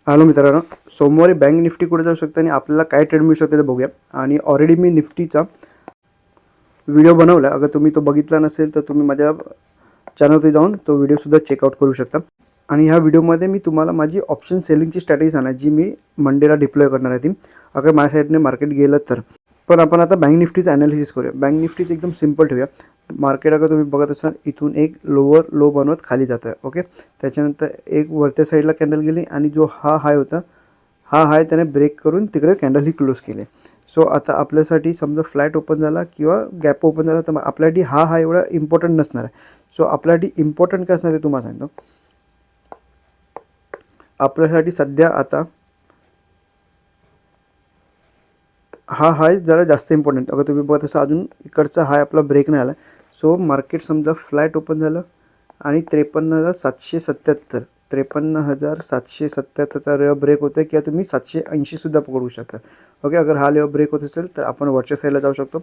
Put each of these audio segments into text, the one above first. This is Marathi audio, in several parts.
हॅलो मित्रांनो, सोमवारी बँक निफ्टी कुठे जाऊ शकते आणि आपल्याला काय ट्रेड मिळू शकते ते बघूया. आणि ऑलरेडी मी निफ्टीचा व्हिडिओ बनवला. अगर तुम्ही तो बघितला नसेल तर तुम्ही माझ्या चॅनलवरती जाऊन तो व्हिडिओसुद्धा चेकआउट करू शकता. आणि ह्या व्हिडिओमध्ये मी तुम्हाला माझी ऑप्शन सेलिंगची स्ट्रॅटेजी सांगणार, जी मी मंडेला डिप्लॉय करणार आहे ती, अगर माझ्या साईडने मार्केट गेलं तर. पण आपण आता बँक निफ्टीचं ॲनालिसिस करूया. बँक निफ्टीचं एकदम सिम्पल ठेवूया. मार्केट अगर तुम्ही बघत असाल, इथून एक लोअर लो बनवत खाली जातं आहे. ओके, त्याच्यानंतर एक वरच्या साईडला कॅन्डल गेली आणि जो हा हाय होता, हा हाय त्याने ब्रेक करून तिकडे कॅन्डल ही क्लोज केले. सो आता आपल्यासाठी समजा फ्लॅट ओपन झाला किंवा गॅप ओपन झाला तर आपल्यासाठी हा हाय एवढा इम्पॉर्टंट नसणार आहे. सो आपल्यासाठी इम्पॉर्टंट काय असणार ते तुम्हाला सांगतो. आपल्यासाठी सध्या आता हा हाय जरा जास्त इम्पॉर्टंट. अगर तुम्ही बघत असाल, अजून इकडचा हाय आपला ब्रेक नाही आला. सो मार्केट समजा फ्लॅट ओपन झालं आणि 53,777 53,777चा लेवल ब्रेक होतं किंवा तुम्ही 780सुद्धा पकडू शकता. ओके, अगर हा लेवल ब्रेक होत असेल तर आपण वरच्या साईडला जाऊ शकतो.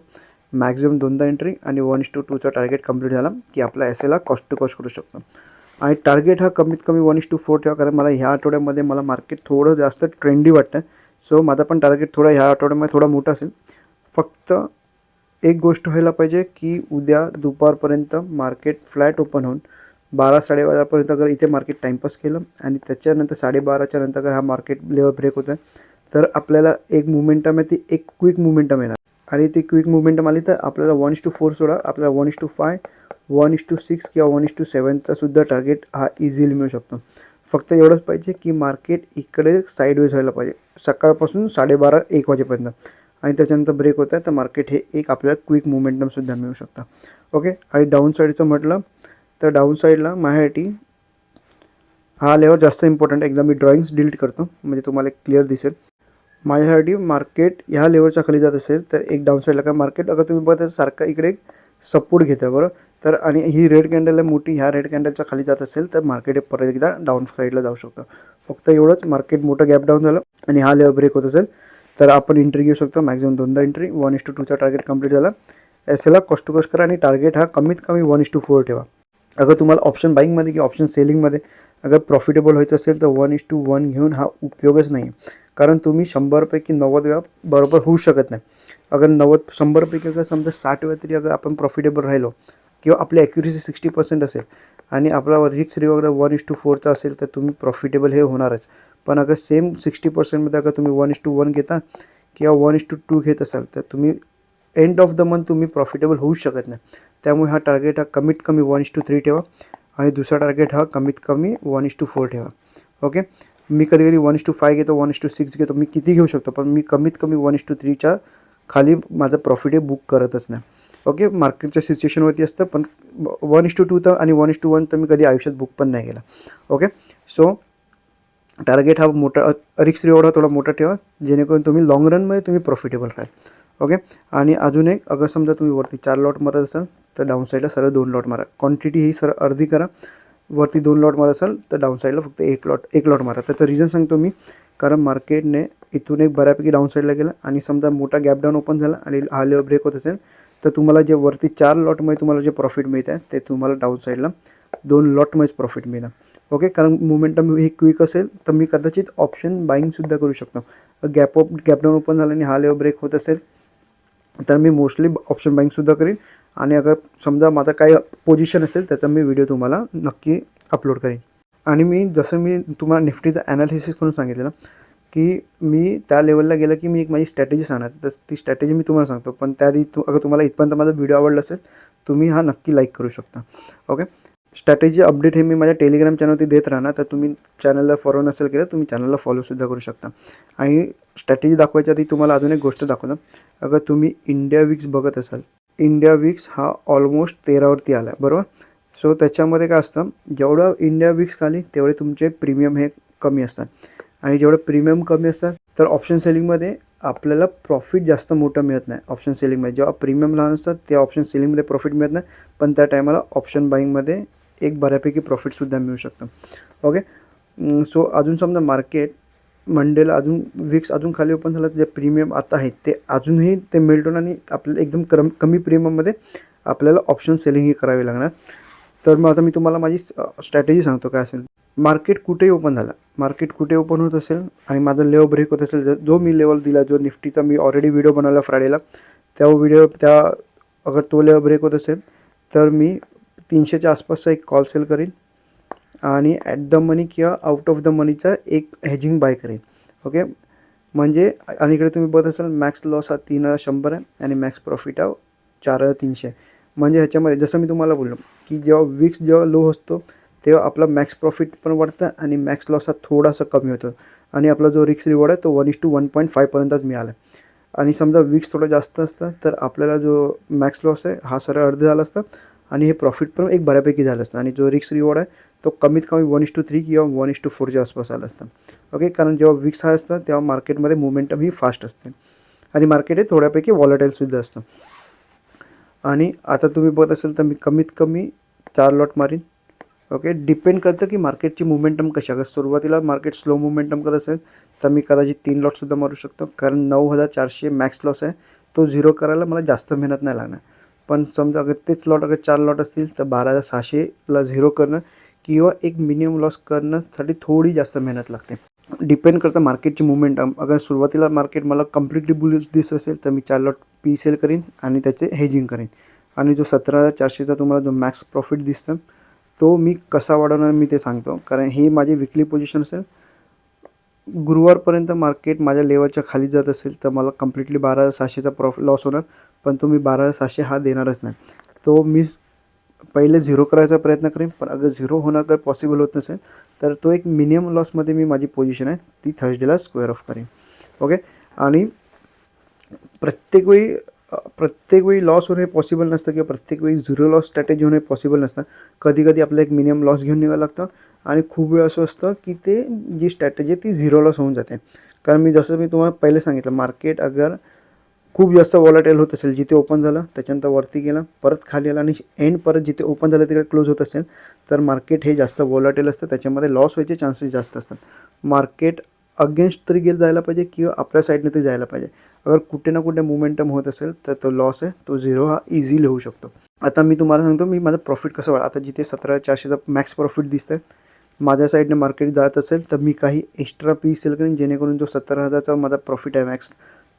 मॅक्झिमम 2दा एंट्री आणि 1:2चा टार्गेट कंप्लीट झाला की आपला एसएला कॉस्ट टू कॉस्ट करू शकतो. आणि टार्गेट हा कमीत कमी 1:4 ठेवा, कारण मला ह्या आठवड्यामध्ये मला मार्केट थोडं जास्त ट्रेंडी वाटतं. सो माझा पण टार्गेट थोडा ह्या आठवड्यामध्ये थोडा मोठा असेल. फक्त एक गोष्ट व्हायला पाहिजे की उद्या दुपारपर्यंत मार्केट फ्लॅट ओपन होऊन 12-12:30पर्यंत अगर इथे मार्केट टाईमपास केलं आणि त्याच्यानंतर 12:30च्या नंतर अगर हा मार्केट लेवल ब्रेक होतं तर आपल्याला एक मुमेंटम आहे, ती एक क्विक मुमेंटम येणार. आणि ती क्विक मुमेंटम आली तर आपल्याला 1:4 सोडा आपल्याला 1:5, 1:6 किंवा 1:7चा सुद्धा टार्गेट हा इझिली मिळू शकतो. फक्त एवढंच पाहिजे की मार्केट इकडे साईडवेज व्हायला पाहिजे सकाळपासून 12:30-1 वाजेपर्यंत. आणि त्याच्यानंतर ब्रेक होतं तर मार्केट हे एक आपल्याला क्विक मुमेंटमसुद्धा मिळू शकतं. ओके, आणि डाऊन साईडचं म्हटलं तर डाऊन साईडला माझ्यासाठी हा लेवल जास्त इम्पॉर्टंट. एकदा मी ड्रॉइंग्स डिलीट करतो म्हणजे तुम्हाला एक क्लिअर दिसेल. माझ्यासाठी मार्केट ह्या लेवलच्या खाली जात असेल तर एक डाऊन साईडला काय मार्केट अगर तुम्ही बघत सारखं इकडे एक सपोर्ट घेतं बरोबर. तर आणि ही रेड कॅन्डल आहे मोठी, ह्या रेड कॅन्डलच्या खाली जात असेल तर मार्केट परत एकदा डाऊन साईडला जाऊ शकतं. फक्त एवढंच, मार्केट मोठं गॅप डाऊन झालं आणि हा लेवल ब्रेक होत असेल तर आपण एंट्री घेऊ शकतो. मॅक्झिमम 2दा एंट्री. 1:2चा टार्गेट कंप्लीट झाला. एसएला कॉस्ट टू कॉस्ट करा आणि टार्गेट हा कमीत कमी 1:4 ठेवा. अगर तुम्हाला ऑप्शन बाईंगमध्ये किंवा ऑप्शन सेलिंगमध्ये अगर प्रॉफिटेबल व्हायचं असेल तर 1:1 घेऊन हा उपयोगच नाही. कारण तुम्ही 100पैकी 90 वेळा बरोबर होऊ शकत नाही. अगर 100पैकी अगर समजा 60 वेळा तरी अगर आपण प्रॉफिटेबल राहिलो किंवा आपली ॲक्युरेसी 60% असेल आणि आपला रिस्क रिवॉर्ड 1:4चा असेल तर तुम्ही प्रॉफिटेबल हे होणारच. पण अगर सेम 60%मध्ये अगर तुम्ही 1:1 घेता किंवा 1:2 घेत असाल तर तुम्ही एंड ऑफ द मंथ तुम्ही प्रॉफिटेबल होऊ शकत नाही. त्यामुळे हा टार्गेट हा कमीत कमी 1:3 ठेवा आणि दुसरा टार्गेट हा कमीत कमी 1:4 ठेवा. ओके, मी कधी कधी 1:5 घेतो, 1:6 घेतो, मी किती घेऊ शकतो, पण मी कमीत कमी 1:3च्या खाली माझं प्रॉफिट हे बुक करतच नाही. ओके, मार्केटच्या सिच्युएशनवरती असतं, पण 1:2 तर आणि 1:1 तर मी कधी आयुष्यात बुक पण नाही केला. ओके, सो टार्गेट हा मोठा, रिस्क रिवॉर्ड हा थोडा मोठा ठेवा जेणेकरून तुम्ही लाँग रनमध्ये तुम्ही प्रॉफिटेबल राहाल. ओके, आणि अजून एक, अगर समजा तुम्ही वरती 4 लॉट मारत असाल तर डाऊन साईडला सरळ 2 लॉट मारा. क्वांटिटी ही सरळ अर्धी करा. वरती 2 लॉट मारत असाल तर डाऊन साईडला फक्त एक लॉट मारा. त्याचं रिझन सांगतो मी. कारण मार्केटने इथून एक बऱ्यापैकी डाऊन साईडला गेला आणि समजा मोठा गॅप डाऊन ओपन झाला आणि हा लेवल ब्रेक होत असेल तर तुम्हाला जे वरती 4 लॉटमध्ये तुम्हाला जे प्रॉफिट मिळत आहे ते तुम्हाला डाऊन साईडला 2 लॉटमध्येच प्रॉफिट मिळणार. ओके, कारण मोमेंटम ही क्विक असेल तर मी कदाचित ऑप्शन बाईंगसुद्धा करू शकतो. गॅप डाऊन ओपन झाला आणि हा लेवल ब्रेक होत असेल तर मी मोस्टली ऑप्शन बाईंगसुद्धा करीन. आणि अगर समजा माझा काही पोझिशन असेल त्याचा मी व्हिडिओ तुम्हाला नक्की अपलोड करेन. आणि मी जसं मी तुम्हाला निफ्टीचं ॲनालिसिस करून सांगितलं की मी त्या लेवलला गेलं की मी एक माझी स्ट्रॅटेजी सांगणार, तर ती स्ट्रॅटेजी मी तुम्हाला सांगतो. पण त्याआधी अगर तुम्हाला इथपर्यंत माझा व्हिडिओ आवडला असेल तुम्ही हा नक्की लाईक करू शकता. ओके, स्ट्रॅटेजी अपडेट हे मी माझ्या टेलिग्राम चॅनलवरती देत राहणार, तर तुम्ही चॅनलला फॉलो नसेल केलं तुम्ही चॅनलला फॉलोसुद्धा करू शकता. आणि स्ट्रॅटेजी दाखवायच्या आधी तुम्हाला अजून एक गोष्ट दाखवतो. अगर तुम्ही इंडिया विक्स बघत असाल, इंडिया विक्स हा ऑलमोस्ट 13वरती आला आहे बरोबर. सो त्याच्यामध्ये काय असतं, जेवढं इंडिया विक्स खाली तेवढे तुमचे प्रीमियम हे कमी असतात. आणि जेवढं प्रीमियम कमी असतात तर ऑप्शन सेलिंगमध्ये आपल्याला प्रॉफिट जास्त मोठं मिळत नाही. ऑप्शन सेलिंगमध्ये जेव्हा प्रीमियम लहान असतात ते ऑप्शन सेलिंगमध्ये प्रॉफिट मिळत नाही, पण त्या टायमाला ऑप्शन बाईंगमध्ये एक बऱ्यापैकी प्रॉफिटसुद्धा मिळू शकतं. ओके, सो अजून समजा मार्केट मंडेला अजून विक्स अजून खाली ओपन झालं तर जे प्रीमियम आता आहे ते अजूनही ते मिळतो आणि आपल्याला एकदम कमी प्रीमियममध्ये आपल्याला ऑप्शन सेलिंग ही करावी लागणार. तर मग आता मी तुम्हाला माझी स्ट्रॅटेजी सांगतो काय असेल. मार्केट कुठेही ओपन झाला मार्केट कुठे ओपन होत असेल आणि माझा लेवल ब्रेक होत असेल, जो मी लेवल दिला, जो निफ्टीचा मी ऑलरेडी व्हिडिओ बनवला फ्रायडेला, अगर तो लेवल ब्रेक होत असेल तर मी 300च्या आसपासचा एक कॉल सेल करीन आणि ॲट द मनी किंवा आउट ऑफ द मनीचा एक हेजिंग बाय करेन. ओके, म्हणजे आणि इकडे तुम्ही बघत असाल मॅक्स लॉस हा 3100 आहे आणि मॅक्स प्रॉफिट हा 4300. म्हणजे ह्याच्यामध्ये जसं मी तुम्हाला बोललो की जेव्हा लो असतो तेव्हा आपला मॅक्स प्रॉफिट पण वाढतं आणि मॅक्स लॉस हा थोडासा कमी होतो आणि आपला जो रिस्क रिवॉर्ड आहे तो 1:1.5 पर्यंतच मिळाला. आणि समजा विक्स थोडं जास्त असतं तर आपल्याला जो मॅक्स लॉस आहे हा सरळ अर्ध झाला असता आणि हे प्रॉफिट पण एक बऱ्यापैकी झालं असतं आणि जो रिस्क रिवॉर्ड आहे तो कमीत कमी 1:3 किंवा 1:4च्या आसपास आला असतं. ओके, कारण जेव्हा विक्स हाय असतं तेव्हा मार्केटमध्ये मोमेंटम ही फास्ट असते आणि मार्केट हे थोड्यापैकी वॉलेटाईलसुद्धा असतं. आणि आता तुम्ही बघत असाल तर मी कमीत कमी 4 लॉट मारीन. ओके, डिपेंड करतं की मार्केटची मोमेंटम कशी. अगर सुरुवातीला मार्केट स्लो मोमेंटम करत असेल तर मी कदाचित 3 लॉटसुद्धा मारू शकतो, कारण 9400 मॅक्स लॉस आहे, तो झिरो करायला मला जास्त मेहनत नाही लागणार. पण समजा अगर 4 लॉट असतील तर 12600ला झिरो करणं किंवा एक मिनिमम लॉस करण्यासाठी थोडी जास्त मेहनत लागते. डिपेंड करतं मार्केटची मोमेंटम. अगर सुरुवातीला मार्केट मला कम्प्लिटली बुलिश दिसत असेल तर मी 4 लॉट पी सेल करीन आणि त्याचे हेजिंग करीन. आणि जो 17400चा तुम्हाला जो मॅक्स प्रॉफिट दिसतं तो मी कसा वाढवणार मी ते सांगतो, कारण ही माझी विकली पोझिशन असेल. गुरुवारपर्यंत मार्केट माझ्या लेवलच्या खाली जात असेल तर मला कम्प्लिटली 12600चा लॉस होणार, पण तो मी 12600 हा देणारच नाही. तो मी पहिले झिरो करायचा प्रयत्न करेन, पण अगर झिरो होणं जर पॉसिबल होत नसेल तर तो एक मिनिमम लॉसमध्ये मी माझी पोझिशन आहे ती थर्सडेला स्क्वेअर ऑफ करेन. ओके, आणि प्रत्येक वेळी लॉस होणे पॉसिबल नसतं किंवा प्रत्येक वेळी झिरो लॉस स्ट्रॅटेजी होणे पॉसिबल नसतं. कधी कधी आपलं एक मिनिमम लॉस घेऊन निघावं लागतं आणि खूप वेळ असं असतं की ते जी स्ट्रॅटेजी आहे ती झिरो लॉस होऊन जाते. कारण मी तुम्हाला पहिले सांगितलं, मार्केट अगर खूप जास्त वॉलेटाईल होत असेल, जिथे ओपन झालं त्याच्यानंतर वरती गेलं, परत खाली आलं आणि परत जिथे ओपन झालं तिकडे क्लोज होत असेल तर मार्केट हे जास्त वॉलेटाईल असतं, त्याच्यामध्ये लॉस व्हायचे चान्सेस जास्त असतात. मार्केट अगेन्स्ट तरी जायला पाहिजे किंवा आपल्या साईडने तरी जायला पाहिजे. अगर कुठे ना कुठे मोमेंटम होत असेल तर तो लॉस आहे तो झिरो हा इझिली होऊ शकतो. आता मी तुम्हाला सांगतो मी माझं प्रॉफिट कसं वाढ. आता जिथे 17400चा मॅक्स प्रॉफिट दिसतं माझ्या साईडने मार्केट जात असेल तर मी काही एक्स्ट्रा पी सेल करेन, जेणेकरून जो 17000चा माझा प्रॉफिट आहे मॅक्स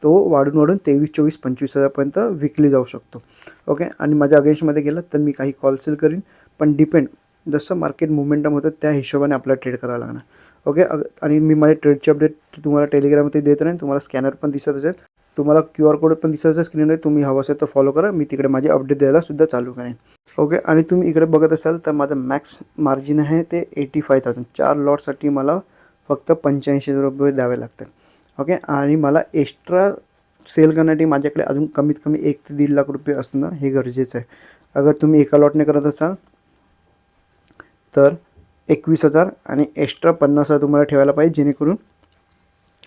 तो वाढून 23, 24, 25,000पर्यंत विकली जाऊ शकतो. ओके, आणि माझ्या अगेन्स्टमध्ये गेलं तर मी काही कॉल सेल करीन, पण डिपेंड जसं मार्केट मोमेंटम होतं त्या हिशोबाने आपल्याला ट्रेड करावं लागणार. ओके, आणि मी माझे ट्रेडचे अपडेट तुम्हाला टेलिग्राममध्ये देत राहीन. तुम्हाला स्कॅनर पण दिसत असेल, तुम्हाला QR कोड पण दिसत असेल स्क्रीनवर, तुम्ही हवं असेल तर फॉलो करा. मी तिकडे माझे अपडेट द्यायला सुद्धा चालू करेन. ओके, आणि तुम्ही इकडे बघत असाल तर माझं मॅक्स मार्जिन आहे ते 85,000. 4 लॉटसाठी मला फक्त 85 रुपये द्यावे लागतात. ओके, आणि मला एक्स्ट्रा सेल करण्यासाठी माझ्याकडे अजून कमीत कमी 1 ते 1.5 लाख रुपये असणं हे गरजेचं आहे. अगर तुम्ही एका लॉटने करत असाल तर 21,000 आणि एक्स्ट्रा 50,000 तुम्हाला ठेवायला पाहिजे, जेणेकरून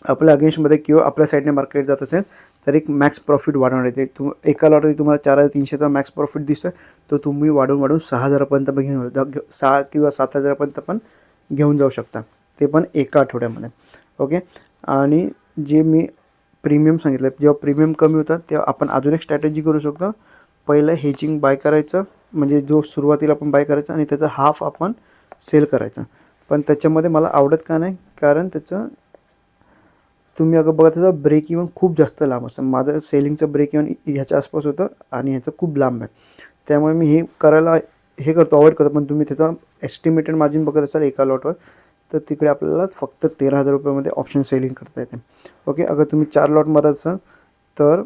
आपल्या अगेन्स्टमध्ये किंवा आपल्या साईडने मार्केट जात असेल तर एक मॅक्स प्रॉफिट वाढवणार येते. एका लॉटमध्ये तुम्हाला 4300चा मॅक्स प्रॉफिट दिसतो, तो तुम्ही वाढवून 6,000पर्यंत पण घेऊन 6 किंवा 7,000पर्यंत पण घेऊन जाऊ शकता, ते पण एका आठवड्यामध्ये. ओके, आणि जे मी प्रीमियम सांगितलं, जेव्हा प्रीमियम कमी होतात तेव्हा आपण अजून एक स्ट्रॅटेजी करू शकतो. पहिलं हेजिंग बाय करायचं, म्हणजे जो सुरुवातीला आपण बाय करायचा आणि त्याचा हाफ आपण सेल करायचा. पण त्याच्यामध्ये मला आवडत का नाही, कारण त्याचं तुम्ही अगर बघत असाल ब्रेक इवन खूप जास्त लांब असतं. माझं सेलिंगचं ब्रेक इवन ह्याच्या आसपास होतं आणि ह्याचं खूप लांब आहे, त्यामुळे मी हे करायला अवॉइड करतो. पण तुम्ही त्याचा एस्टिमेटेड मार्जिन बघत असाल एका लॉटवर तर तिकडे आपल्याला फक्त 13,000 रुपयामध्ये ऑप्शन सेलिंग करता येते. ओके, अगर तुम्ही 4 लॉट मारत असाल तर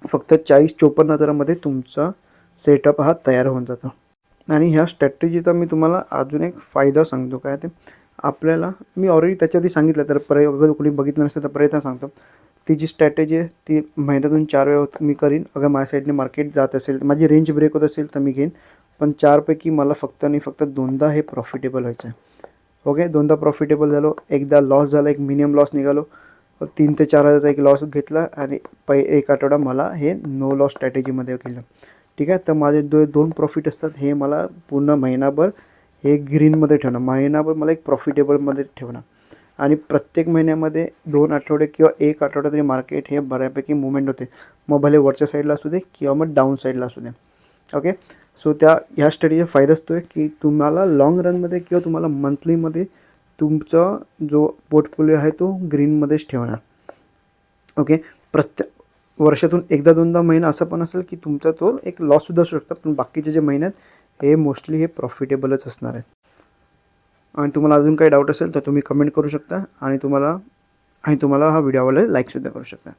फक्त 40-54,000मध्ये तुमचा सेटअप हा तयार होऊन जातो. आणि ह्या स्ट्रॅटेजीचा मी तुम्हाला अजून एक फायदा सांगतो. काय ते आपल्याला मी ऑलरेडी त्याच्याआधी सांगितलं, तर अगर कोणी बघितलं नसेल तर प्रयत्न सांगतो. ती जी स्ट्रॅटेजी आहे ती महिन्यातून 4 वेळा मी करीन. अगर माझ्या साईडने मार्केट जात असेल, माझी रेंज ब्रेक होत असेल तर मी घेईन, पण 4पैकी मला फक्त आणि फक्त 2दा हे प्रॉफिटेबल व्हायचं आहे. ओके, 2दा प्रॉफिटेबल झालो, एकदा लॉस झाला, एक मिनिमम लॉस निघालो, 3 ते 4,000चा एक लॉस घेतला आणि एक आठवडा मला हे नो लॉस स्ट्रॅटेजीमध्ये केलं. ठीक आहे, तर माझे 2 प्रॉफिट असतात, हे मला पूर्ण महिनाभर हे ग्रीनमध्ये ठेवणं, महिनाभर मला एक प्रॉफिटेबलमध्ये ठेवणं. आणि प्रत्येक महिन्यामध्ये 2 आठवडे किंवा 1 आठवडा तरी मार्केट हे बऱ्यापैकी मुवमेंट होते, मग भले वरच्या साईडला असू दे किंवा मग डाऊन साईडला असू दे. ओके, सो ह्या स्टडीचा फायदा असतो आहे की तुम्हाला लाँग रनमध्ये किंवा तुम्हाला मंथलीमध्ये तुमचा जो पोर्टफोलिओ आहे तो ग्रीनमध्येच ठेवणार. ओके. प्रत्येक वर्षातून एकदा दोनदा महिना असं पण असेल की तुमचा तो एक लॉससुद्धा असू शकतात, पण बाकीचे जे महिने आहेत हे मोस्टली हे प्रॉफिटेबलच असणार आहेत. आणि तुम्हाला अजून काही डाऊट असेल तर तुम्ही कमेंट करू शकता आणि तुम्हाला हा व्हिडिओ आवडला लाईकसुद्धा करू शकता.